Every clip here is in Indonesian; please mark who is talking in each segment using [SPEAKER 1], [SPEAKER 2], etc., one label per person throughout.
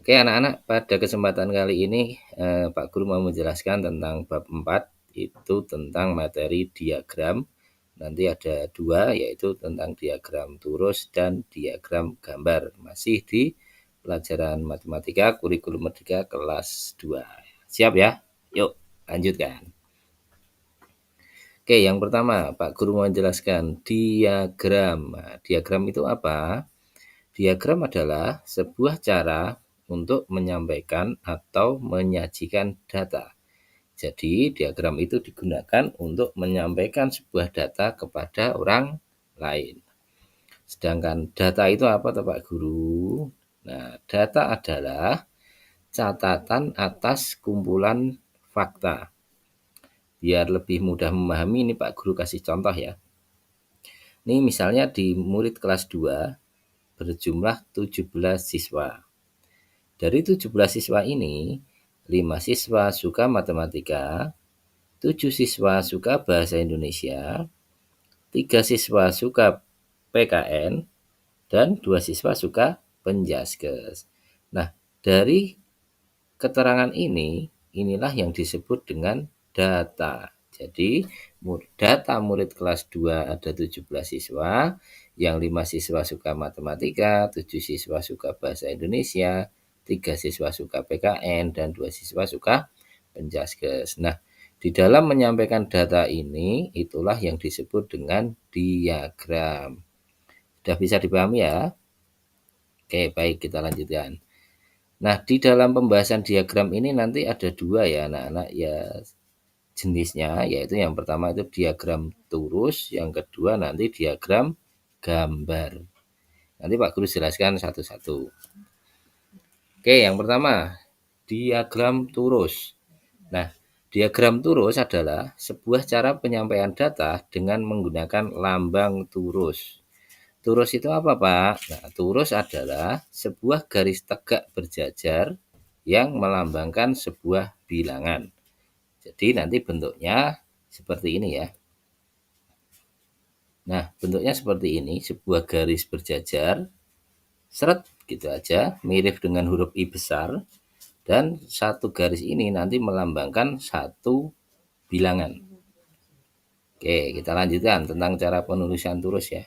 [SPEAKER 1] Oke anak-anak, pada kesempatan kali ini Pak Guru mau menjelaskan tentang bab 4, itu tentang materi diagram. Nanti ada 2, yaitu tentang diagram turus dan diagram gambar. Masih di pelajaran matematika kurikulum merdeka kelas 2. Siap ya? Yuk lanjutkan. Oke, yang pertama Pak Guru mau menjelaskan diagram. Nah, diagram itu apa? Diagram adalah sebuah cara untuk menyampaikan atau menyajikan data. Jadi, diagram itu digunakan untuk menyampaikan sebuah data kepada orang lain. Sedangkan data itu apa, Pak Guru? Nah, data adalah catatan atas kumpulan fakta. Biar lebih mudah memahami, ini Pak Guru kasih contoh ya. Ini misalnya di murid kelas 2 berjumlah 17 siswa. Dari 17 siswa ini, 5 siswa suka matematika, 7 siswa suka bahasa Indonesia, 3 siswa suka PKN, dan 2 siswa suka penjaskes. Nah, dari keterangan ini, inilah yang disebut dengan data. Jadi, data murid kelas 2 ada 17 siswa, yang 5 siswa suka matematika, 7 siswa suka bahasa Indonesia, 3 siswa suka PKN, dan 2 siswa suka penjaskes. Nah, di dalam menyampaikan data ini, itulah yang disebut dengan diagram. Sudah bisa dipahami ya? Oke, baik, kita lanjutkan. Nah, di dalam pembahasan diagram ini nanti ada 2 ya anak-anak ya jenisnya, yaitu yang pertama itu diagram turus, yang kedua nanti diagram gambar. Nanti Pak Guru jelaskan satu-satu. Oke, yang pertama diagram turus. Nah, diagram turus adalah sebuah cara penyampaian data dengan menggunakan lambang turus. Turus itu apa, Pak? Nah, turus adalah sebuah garis tegak berjajar yang melambangkan sebuah bilangan. Jadi nanti bentuknya seperti ini ya. Nah, bentuknya seperti ini, sebuah garis berjajar, seret gitu aja, mirip dengan huruf I besar, dan satu garis ini nanti melambangkan satu bilangan. Oke, kita lanjutkan tentang cara penulisan turus ya.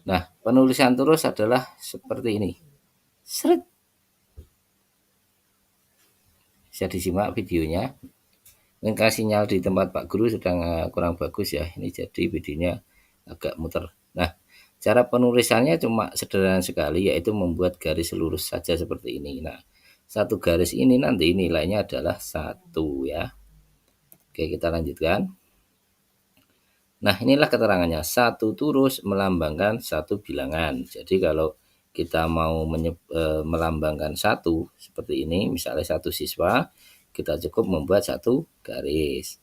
[SPEAKER 1] Nah, penulisan turus adalah seperti ini. Seret. Bisa disimak videonya. Mungkin sinyal di tempat Pak Guru sedang kurang bagus ya. Ini jadi videonya agak muter. Nah, cara penulisannya cuma sederhana sekali, yaitu membuat garis lurus saja seperti ini. Nah, satu garis ini nanti nilainya adalah 1 ya. Oke, kita lanjutkan. Nah, inilah keterangannya. Satu turus melambangkan satu bilangan. Jadi kalau kita mau melambangkan satu seperti ini, misalnya satu siswa, kita cukup membuat satu garis.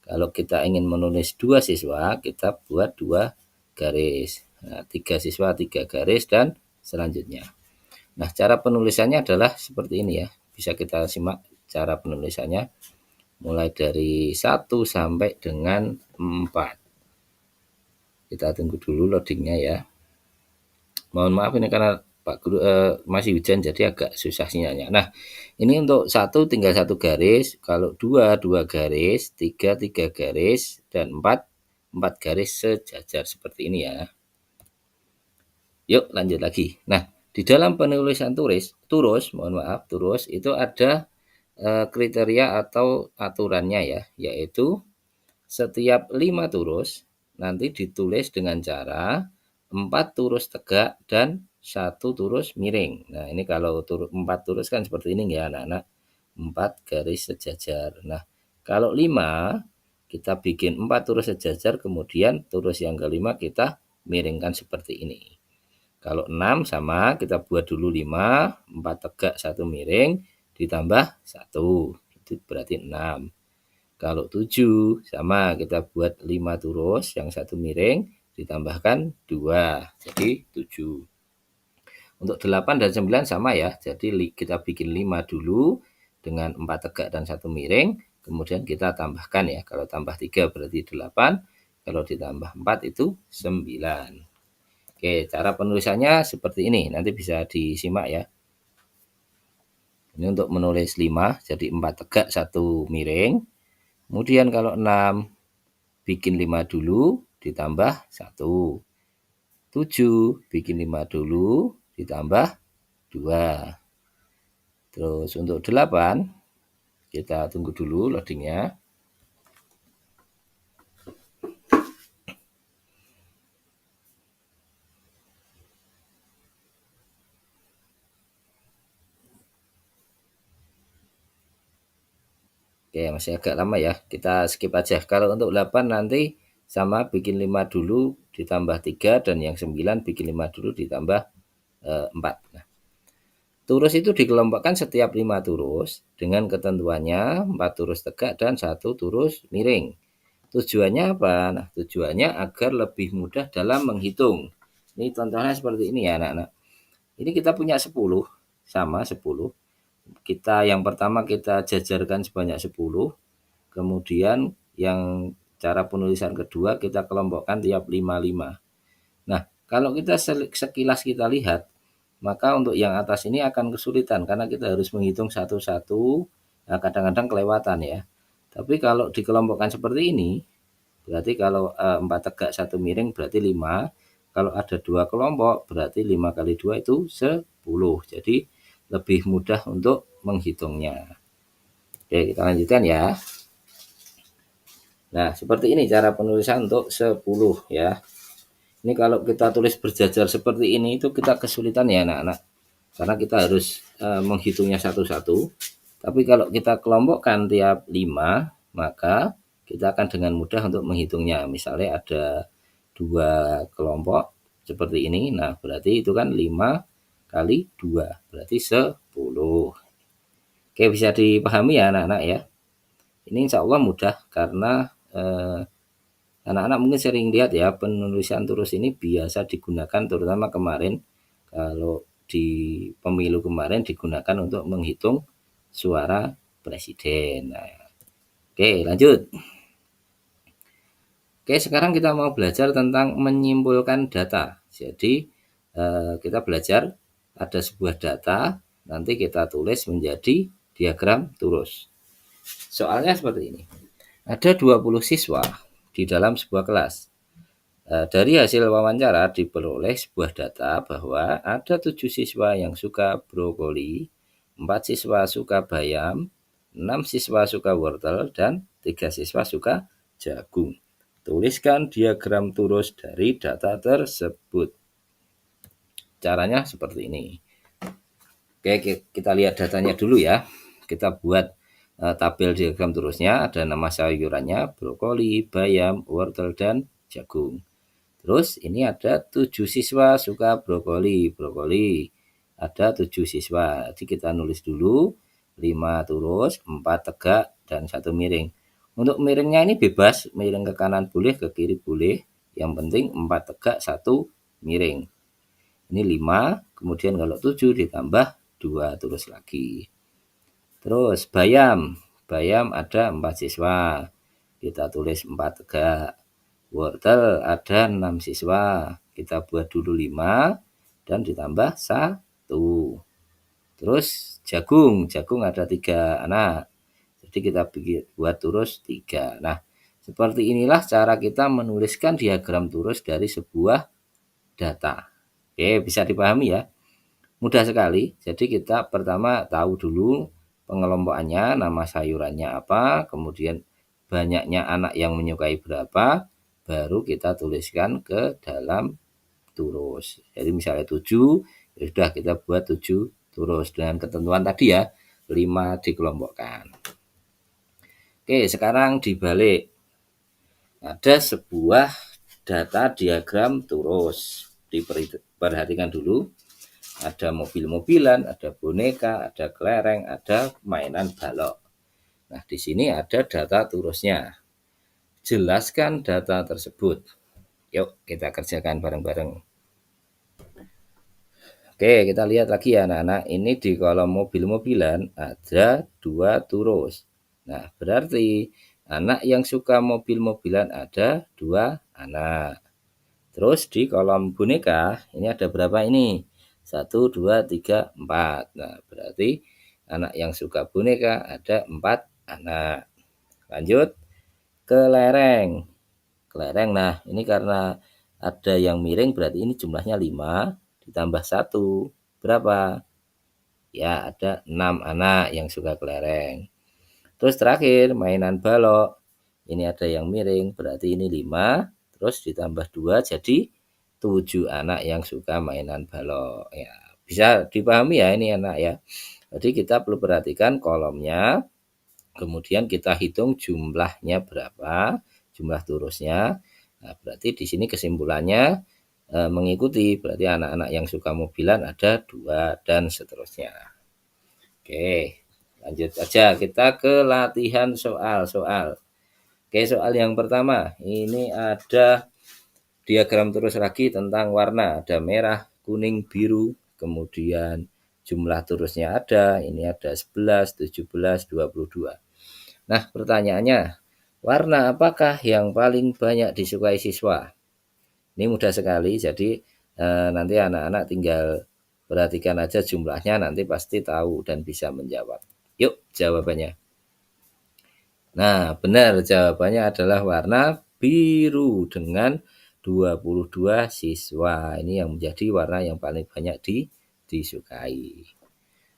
[SPEAKER 1] Kalau kita ingin menulis 2 siswa, kita buat 2 garis. Nah, 3 siswa 3 garis dan selanjutnya. Nah, cara penulisannya adalah seperti ini ya. Bisa kita simak cara penulisannya mulai dari 1 sampai dengan 4. Kita tunggu dulu loadingnya ya. Mohon maaf ini karena Pak Guru masih hujan jadi agak susah sinyalnya. Nah, ini untuk 1 tinggal 1 garis, kalau 2 2 garis, 3 3 garis, dan 4 4 garis sejajar seperti ini ya. Yuk lanjut lagi. Nah, di dalam penulisan turus itu ada kriteria atau aturannya ya, yaitu setiap 5 turus nanti ditulis dengan cara 4 turus tegak dan 1 turus miring. Nah, ini kalau 4 turus kan seperti ini ya anak-anak. 4 garis sejajar. Nah, kalau 5 kita bikin 4 turus sejajar, kemudian turus yang kelima kita miringkan seperti ini. Kalau 6 sama, kita buat dulu 5, 4 tegak 1 miring, ditambah 1. Itu berarti 6. Kalau 7 sama, kita buat 5 turus, yang 1 miring, ditambahkan 2, jadi 7. Untuk 8 dan 9 sama ya, jadi kita bikin 5 dulu dengan 4 tegak dan 1 miring, kemudian kita tambahkan ya. Kalau tambah 3 berarti 8, kalau ditambah 4 itu 9. Oke, cara penulisannya seperti ini, nanti bisa disimak ya. Ini untuk menulis 5, jadi 4 tegak 1 miring. Kemudian kalau 6, bikin 5 dulu, ditambah 1. 7, bikin 5 dulu, ditambah 2. Terus untuk 8, kita tunggu dulu loadingnya. Oke, masih agak lama ya. Kita skip aja. Kalau untuk 8 nanti sama bikin 5 dulu ditambah 3, dan yang 9 bikin 5 dulu ditambah 4. Nah, turus itu dikelompokkan setiap 5 turus dengan ketentuannya 4 turus tegak dan 1 turus miring. Tujuannya apa? Nah, tujuannya agar lebih mudah dalam menghitung. Ini contohnya seperti ini ya anak-anak. Ini kita punya 10, sama 10. Kita yang pertama kita jajarkan sebanyak 10. Kemudian yang cara penulisan kedua kita kelompokkan tiap 5-5. Nah, kalau kita sekilas kita lihat, maka untuk yang atas ini akan kesulitan karena kita harus menghitung satu-satu. Nah, kadang-kadang kelewatan ya. Tapi kalau dikelompokkan seperti ini, berarti kalau 4 tegak 1 miring berarti 5. Kalau ada 2 kelompok berarti 5 kali 2 itu 10. Jadi lebih mudah untuk menghitungnya. Oke, kita lanjutkan ya. Nah, seperti ini cara penulisan untuk 10 ya. Ini kalau kita tulis berjajar seperti ini itu kita kesulitan ya anak-anak. Karena kita harus menghitungnya satu-satu. Tapi kalau kita kelompokkan tiap 5, maka kita akan dengan mudah untuk menghitungnya. Misalnya ada 2 kelompok seperti ini. Nah, berarti itu kan 5 kali 2, berarti 10. Oke, bisa dipahami ya anak-anak ya. Ini insya Allah mudah karena anak-anak mungkin sering lihat ya penulisan turus ini biasa digunakan terutama kemarin kalau di pemilu kemarin digunakan untuk menghitung suara presiden. Nah, oke lanjut. Oke, sekarang kita mau belajar tentang menyimpulkan data. Jadi kita belajar ada sebuah data, nanti kita tulis menjadi diagram turus. Soalnya seperti ini. Ada 20 siswa di dalam sebuah kelas. Dari hasil wawancara diperoleh sebuah data bahwa ada 7 siswa yang suka brokoli, 4 siswa suka bayam, 6 siswa suka wortel, dan 3 siswa suka jagung. Tuliskan diagram turus dari data tersebut. Caranya seperti ini. Oke, kita lihat datanya dulu ya. Kita buat tabel diagram turusnya. Ada nama sayurannya, brokoli, bayam, wortel, dan jagung. Terus ini ada 7 siswa suka brokoli. Ada 7 siswa. Jadi kita nulis dulu 5 turus, 4 tegak, dan 1 miring. Untuk miringnya ini bebas, miring ke kanan boleh, ke kiri boleh. Yang penting 4 tegak, 1 miring. Ini 5, kemudian kalau 7 ditambah 2 turus lagi. Terus bayam ada 4 siswa. Kita tulis 4 tegak. Wortel ada 6 siswa. Kita buat dulu 5 dan ditambah 1. Terus jagung ada 3 anak. Jadi kita buat turus 3. Nah, seperti inilah cara kita menuliskan diagram turus dari sebuah data. Oke, bisa dipahami ya. Mudah sekali. Jadi kita pertama tahu dulu pengelompokannya, nama sayurannya apa, kemudian banyaknya anak yang menyukai berapa, baru kita tuliskan ke dalam turus. Jadi misalnya 7, ya sudah kita buat 7 turus dengan ketentuan tadi ya, 5 dikelompokkan. Oke, sekarang dibalik. Ada sebuah data diagram turus. Diperhatikan dulu. Ada mobil-mobilan, ada boneka, ada kelereng, ada mainan balok. Nah, di sini ada data turusnya. Jelaskan data tersebut. Yuk, kita kerjakan bareng-bareng. Oke, kita lihat lagi ya anak-anak. Ini di kolom mobil-mobilan ada 2 turus. Nah, berarti anak yang suka mobil-mobilan ada 2 anak. Terus di kolom boneka, ini ada berapa ini? 1, 2, 3, 4. Nah, berarti anak yang suka boneka ada 4 anak. Lanjut ke lereng. Kelereng, nah ini karena ada yang miring berarti ini jumlahnya 5 ditambah 1 berapa? Ya ada 6 anak yang suka kelereng. Terus terakhir mainan balok, ini ada yang miring berarti ini 5 terus ditambah 2 jadi 7 anak yang suka mainan balok ya. Bisa dipahami ya ini anak ya. Jadi kita perlu perhatikan kolomnya, kemudian kita hitung jumlahnya berapa, jumlah turusnya. Nah, berarti di sini kesimpulannya mengikuti, berarti anak-anak yang suka mobilan ada 2 dan seterusnya. Oke, lanjut aja kita ke latihan soal-soal. Oke, soal yang pertama, ini ada diagram terus lagi tentang warna, ada merah, kuning, biru, kemudian jumlah turusnya ada, ini ada 11, 17, 22. Nah, pertanyaannya, warna apakah yang paling banyak disukai siswa? Ini mudah sekali, jadi nanti anak-anak tinggal perhatikan aja jumlahnya, nanti pasti tahu dan bisa menjawab. Yuk, jawabannya. Nah, benar jawabannya adalah warna biru dengan 22 siswa. Ini yang menjadi warna yang paling banyak disukai.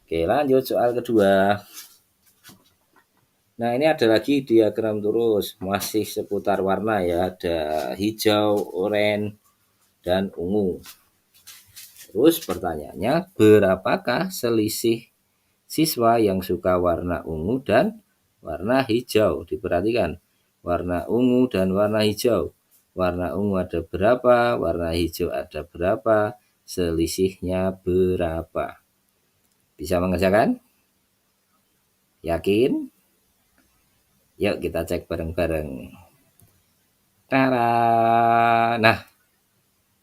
[SPEAKER 1] Oke, lanjut soal kedua. Nah, ini ada lagi diagram terus, masih seputar warna ya, ada hijau, oranye, dan ungu. Terus pertanyaannya, berapakah selisih siswa yang suka warna ungu dan warna hijau? Diperhatikan, warna ungu dan warna hijau. Warna ungu ada berapa, warna hijau ada berapa, selisihnya berapa? Bisa mengerjakan? Yakin? Yuk kita cek bareng-bareng. Tara. Nah,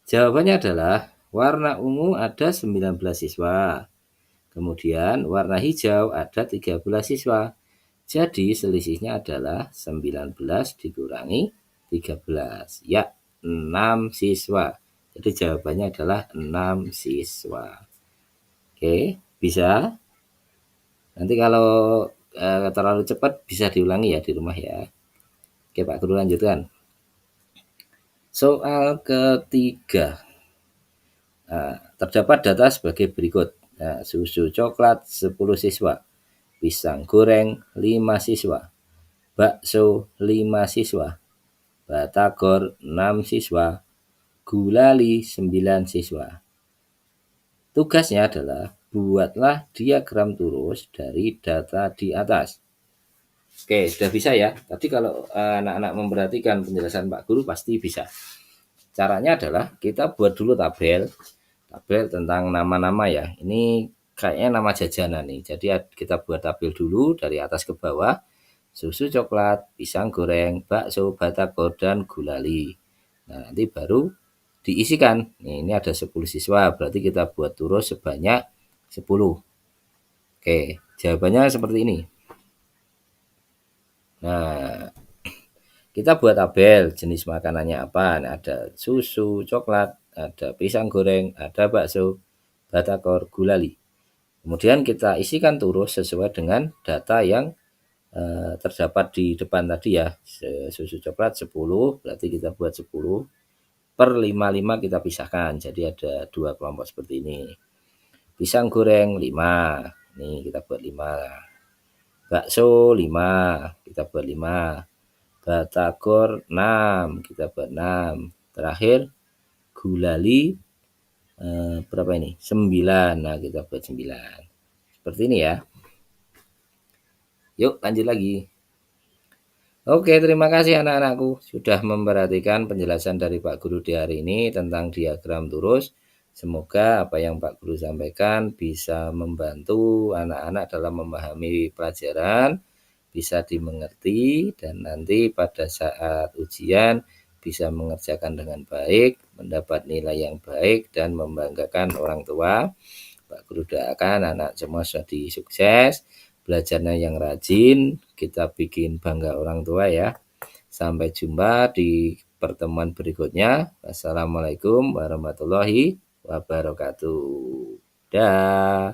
[SPEAKER 1] jawabannya adalah warna ungu ada 19 siswa. Kemudian warna hijau ada 13 siswa. Jadi selisihnya adalah 19 dikurangi 13. Ya, 6 siswa. Jadi jawabannya adalah 6 siswa. Oke, bisa? Nanti kalau terlalu cepat bisa diulangi ya di rumah ya. Oke, Pak Guru lanjutkan. Soal ketiga. Nah, terdapat data sebagai berikut. Nah, susu coklat 10 siswa, pisang goreng 5 siswa, bakso 5 siswa, batagor 6 siswa, gulali 9 siswa. Tugasnya adalah buatlah diagram turus dari data di atas. Oke, sudah bisa ya. Tadi kalau anak-anak memperhatikan penjelasan Pak Guru pasti bisa. Caranya adalah kita buat dulu tabel tentang nama-nama ya. Ini kayaknya nama jajanan nih. Jadi kita buat tabel dulu dari atas ke bawah. Susu coklat, pisang goreng, bakso, batagor, dan gulali. Nah, nanti baru diisikan. Ini ada 10 siswa, berarti kita buat turus sebanyak 10. Oke, jawabannya seperti ini. Nah, kita buat tabel jenis makanannya apa. Nah, ada susu, coklat, ada pisang goreng, ada bakso, batagor, gulali. Kemudian kita isikan turus sesuai dengan data yang terdapat di depan tadi ya. Susu coklat 10, berarti kita buat 10 per 55 kita pisahkan. Jadi ada 2 kelompok seperti ini. Pisang goreng 5, nih kita buat 5. Bakso 5, kita buat 5. Batagor 6, kita buat 6. Terakhir gulali berapa ini? 9. Nah, kita buat 9. Seperti ini ya. Yuk lanjut lagi. Oke, terima kasih anak-anakku sudah memperhatikan penjelasan dari Pak Guru di hari ini tentang diagram turus. Semoga apa yang Pak Guru sampaikan bisa membantu anak-anak dalam memahami pelajaran, bisa dimengerti, dan nanti pada saat ujian bisa mengerjakan dengan baik, mendapat nilai yang baik, dan membanggakan orang tua. Pak Guru doakan anak semua jadi sukses, belajarnya yang rajin, kita bikin bangga orang tua ya. Sampai jumpa di pertemuan berikutnya. Wassalamualaikum warahmatullahi wabarakatuh. Dah.